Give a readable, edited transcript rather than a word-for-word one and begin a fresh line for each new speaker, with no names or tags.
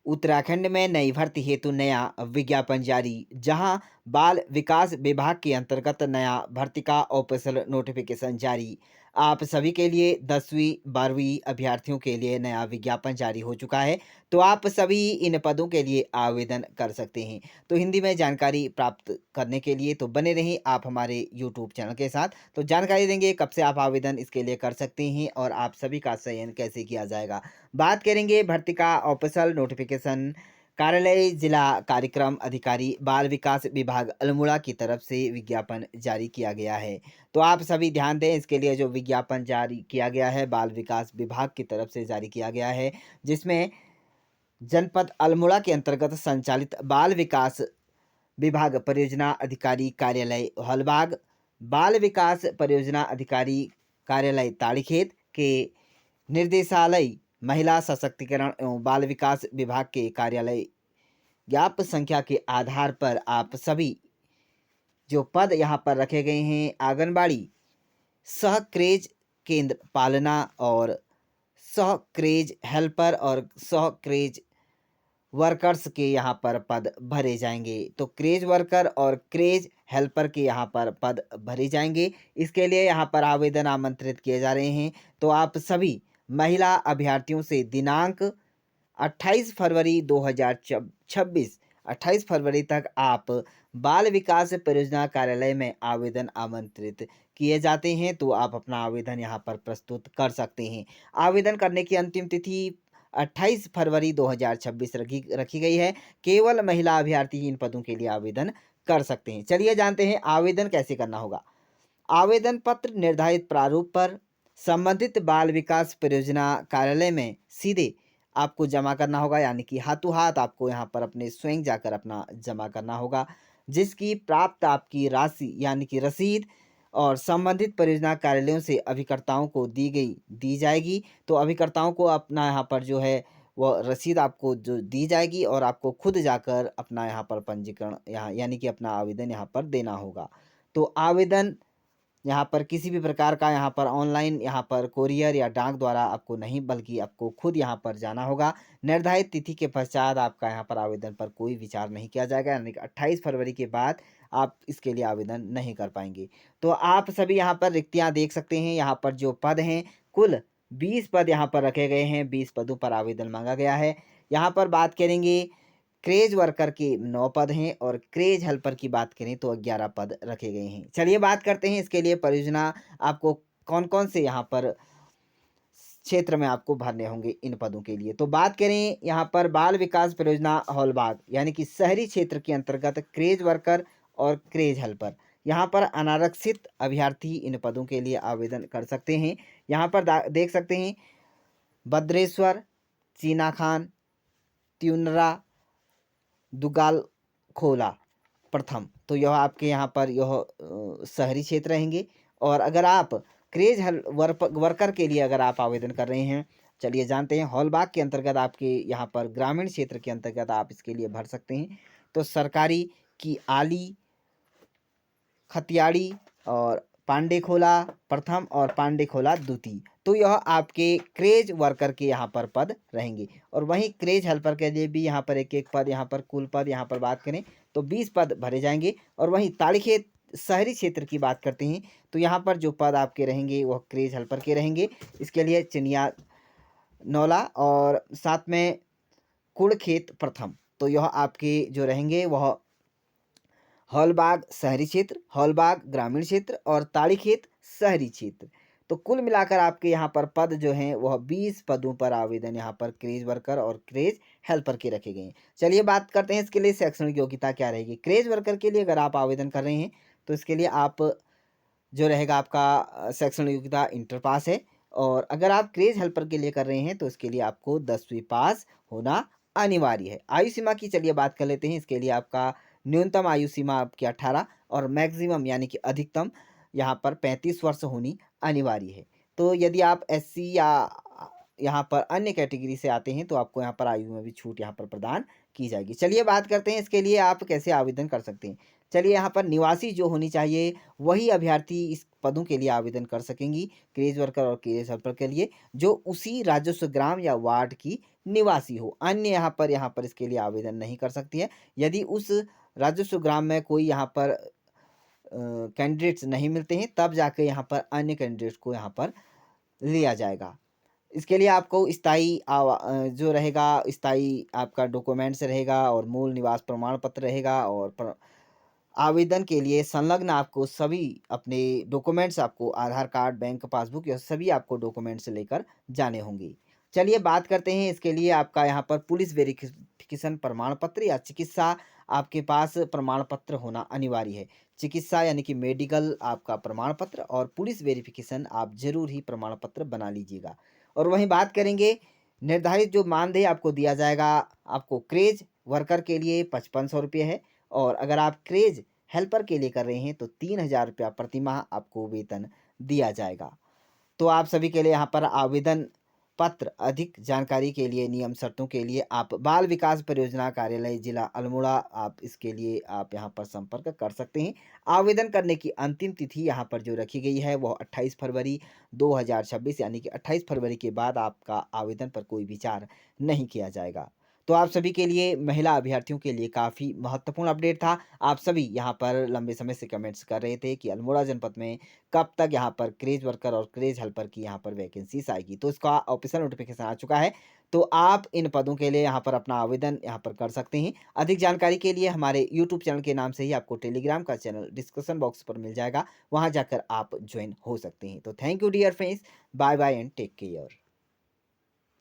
उत्तराखंड में नई भर्ती हेतु नया विज्ञापन जारी। जहां बाल विकास विभाग के अंतर्गत नया भर्ती का ऑफिशियल नोटिफिकेशन जारी। आप सभी के लिए 10वीं 12वीं अभ्यर्थियों के लिए नया विज्ञापन जारी हो चुका है। तो आप सभी इन पदों के लिए आवेदन कर सकते हैं। तो हिंदी में जानकारी प्राप्त करने के लिए तो बने रहें आप हमारे यूट्यूब चैनल के साथ। तो जानकारी देंगे कब से आप आवेदन इसके लिए कर सकते हैं और आप सभी का चयन कैसे किया जाएगा। बात करेंगे भर्ती का ऑफिशियल नोटिफिकेशन। कार्यालय जिला कार्यक्रम अधिकारी बाल विकास विभाग अल्मोड़ा की तरफ से विज्ञापन जारी किया गया है। तो आप सभी ध्यान दें, इसके लिए जो विज्ञापन जारी किया गया है बाल विकास विभाग की तरफ से जारी किया गया है, जिसमें जनपद अल्मोड़ा के अंतर्गत संचालित बाल विकास विभाग परियोजना अधिकारी कार्यालय हॉलबाग, बाल विकास परियोजना अधिकारी कार्यालय ताड़ीखेत के निर्देशालय महिला सशक्तिकरण एवं बाल विकास विभाग के कार्यालय ज्ञाप संख्या के आधार पर आप सभी जो पद यहाँ पर रखे गए हैं, आंगनबाड़ी सह क्रेज केंद्र पालना और सह क्रेज हेल्पर और सह क्रेज वर्कर्स के यहाँ पर पद भरे जाएंगे। तो क्रेज वर्कर और क्रेज हेल्पर के यहाँ पर पद भरे जाएंगे। इसके लिए यहाँ पर आवेदन आमंत्रित किए जा रहे हैं। तो आप सभी महिला अभ्यर्थियों से दिनांक 28 फरवरी 2026 28 फरवरी तक आप बाल विकास परियोजना कार्यालय में आवेदन आमंत्रित किए जाते हैं। तो आप अपना आवेदन यहाँ पर प्रस्तुत कर सकते हैं। आवेदन करने की अंतिम तिथि 28 फरवरी 2026 रखी गई है। केवल महिला अभ्यर्थी इन पदों के लिए आवेदन कर सकते हैं। चलिए जानते हैं आवेदन कैसे करना होगा। आवेदन पत्र निर्धारित प्रारूप पर संबंधित बाल विकास परियोजना कार्यालय में सीधे आपको जमा करना होगा, यानी कि हाथों हाथ आपको यहाँ पर अपने स्वयं जाकर अपना जमा करना होगा, जिसकी प्राप्त आपकी राशि यानी कि रसीद और संबंधित परियोजना कार्यालयों से अभिकर्ताओं को दी जाएगी। तो अभिकर्ताओं को अपना यहाँ पर जो है वो रसीद आपको जो दी जाएगी और आपको खुद जाकर अपना यहाँ पर पंजीकरण यहाँ यानी कि अपना आवेदन यहाँ पर देना होगा। तो आवेदन यहाँ पर किसी भी प्रकार का यहाँ पर ऑनलाइन यहाँ पर कोरियर या डाक द्वारा आपको नहीं, बल्कि आपको खुद यहाँ पर जाना होगा। निर्धारित तिथि के पश्चात आपका यहाँ पर आवेदन पर कोई विचार नहीं किया जाएगा, यानी कि 28 फरवरी के बाद आप इसके लिए आवेदन नहीं कर पाएंगे। तो आप सभी यहाँ पर रिक्तियाँ देख सकते हैं। यहाँ पर जो पद हैं कुल 20 पद यहाँ पर रखे गए हैं। 20 पदों पर आवेदन मांगा गया है। यहाँ पर बात करेंगे क्रेज वर्कर के 9 पद हैं और क्रेज हेल्पर की बात करें तो 11 पद रखे गए हैं। चलिए बात करते हैं इसके लिए परियोजना आपको कौन कौन से यहाँ पर क्षेत्र में आपको भरने होंगे इन पदों के लिए। तो बात करें यहाँ पर बाल विकास परियोजना हॉलबाग यानी कि शहरी क्षेत्र के अंतर्गत क्रेज वर्कर और क्रेज हेल्पर, यहाँ पर अनारक्षित अभ्यर्थी इन पदों के लिए आवेदन कर सकते हैं। यहाँ पर देख सकते हैं भद्रेश्वर, चीना खान, त्यूनरा, दुगाल खोला प्रथम। तो यह आपके यहाँ पर यह शहरी क्षेत्र रहेंगे। और अगर आप क्रेज वर्कर के लिए अगर आप आवेदन कर रहे हैं, चलिए जानते हैं हॉलबाग के अंतर्गत आपके यहाँ पर ग्रामीण क्षेत्र के अंतर्गत आप इसके लिए भर सकते हैं। तो सरकारी की आली, खतियाड़ी और पांडेखोला प्रथम और पांडेखोला द्वितीय। तो यह आपके क्रेज वर्कर के यहाँ पर पद रहेंगे। और वहीं क्रेज हेल्पर के लिए भी यहाँ पर एक एक पद, यहाँ पर कुल पद यहाँ पर बात करें तो 20 पद भरे जाएंगे। और वहीं ताड़ीखेत शहरी क्षेत्र की बात करते हैं तो यहाँ पर जो पद आपके रहेंगे वह क्रेज हेल्पर के रहेंगे। इसके लिए चिनिया नौला और साथ में कुड़खेत प्रथम। तो यह आपके जो रहेंगे वह हॉलबाग शहरी क्षेत्र, हॉलबाग ग्रामीण क्षेत्र और ताड़ीखेत शहरी क्षेत्र। तो कुल मिलाकर आपके यहाँ पर पद जो हैं वह 20 पदों पर आवेदन यहाँ पर क्रेज वर्कर और क्रेज हेल्पर के रखे गए हैं। चलिए बात करते हैं इसके लिए शैक्षणिक योग्यता क्या रहेगी। क्रेज वर्कर के लिए अगर आप आवेदन कर रहे हैं तो इसके लिए आप जो रहेगा आपका शैक्षणिक योग्यता इंटर पास है। और अगर आप क्रेज हेल्पर के लिए कर रहे हैं तो इसके लिए आपको 10वीं पास होना अनिवार्य है। आयु सीमा की चलिए बात कर लेते हैं। इसके लिए आपका न्यूनतम आयु सीमा आपकी 18 और मैक्सिमम यानी कि अधिकतम यहाँ पर 35 वर्ष होनी अनिवार्य है। तो यदि आप एससी या यहाँ पर अन्य कैटेगरी से आते हैं तो आपको यहाँ पर आयु में भी छूट यहाँ पर प्रदान की जाएगी। चलिए बात करते हैं इसके लिए आप कैसे आवेदन कर सकते हैं। चलिए यहाँ पर निवासी जो होनी चाहिए वही अभ्यर्थी इस पदों के लिए आवेदन कर सकेंगी, क्रेज वर्कर और क्रेज हेल्पर के लिए, जो उसी राजस्व ग्राम या वार्ड की निवासी हो। अन्य यहाँ पर इसके लिए आवेदन नहीं कर सकती है। यदि उस राजस्व ग्राम में कोई यहाँ पर कैंडिडेट्स नहीं मिलते हैं तब जाके यहाँ पर अन्य कैंडिडेट्स को यहाँ पर लिया जाएगा। इसके लिए आपको जो रहेगा स्थायी आपका डॉक्यूमेंट्स रहेगा और मूल निवास प्रमाण पत्र रहेगा और आवेदन के लिए संलग्न आपको सभी अपने डॉक्यूमेंट्स आपको आधार कार्ड, बैंक पासबुक, यह सभी आपको डॉक्यूमेंट्स लेकर जाने होंगे। चलिए बात करते हैं इसके लिए आपका यहाँ पर पुलिस वेरिफिकेशन प्रमाण पत्र या चिकित्सा आपके पास प्रमाण पत्र होना अनिवार्य है। चिकित्सा यानी कि मेडिकल आपका प्रमाण पत्र और पुलिस वेरिफिकेशन आप ज़रूर ही प्रमाण पत्र बना लीजिएगा। और वहीं बात करेंगे निर्धारित जो मानदेय आपको दिया जाएगा, आपको क्रेज वर्कर के लिए 5500 रुपये है और अगर आप क्रेज हेल्पर के लिए कर रहे हैं तो 3000 रुपया प्रति माह आपको वेतन दिया जाएगा। तो आप सभी के लिए यहाँ पर आवेदन पत्र, अधिक जानकारी के लिए, नियम शर्तों के लिए आप बाल विकास परियोजना कार्यालय जिला अल्मोड़ा आप इसके लिए आप यहाँ पर संपर्क कर सकते हैं। आवेदन करने की अंतिम तिथि यहाँ पर जो रखी गई है वो 28 फरवरी 2026 यानी कि 28 फरवरी के बाद आपका आवेदन पर कोई विचार नहीं किया जाएगा। तो आप सभी के लिए, महिला अभ्यर्थियों के लिए काफ़ी महत्वपूर्ण अपडेट था। आप सभी यहाँ पर लंबे समय से कमेंट्स कर रहे थे कि अल्मोड़ा जनपद में कब तक यहाँ पर क्रेज वर्कर और क्रेज हेल्पर की यहाँ पर वैकेंसीज आएगी। तो इसका ऑफिशियल नोटिफिकेशन आ चुका है। तो आप इन पदों के लिए यहाँ पर अपना आवेदन यहाँ पर कर सकते हैं। अधिक जानकारी के लिए हमारे यूट्यूब चैनल के नाम से ही आपको टेलीग्राम का चैनल डिस्क्रिप्शन बॉक्स पर मिल जाएगा, वहाँ जाकर आप ज्वाइन हो सकते हैं। तो thank you dear friends, bye bye and take care.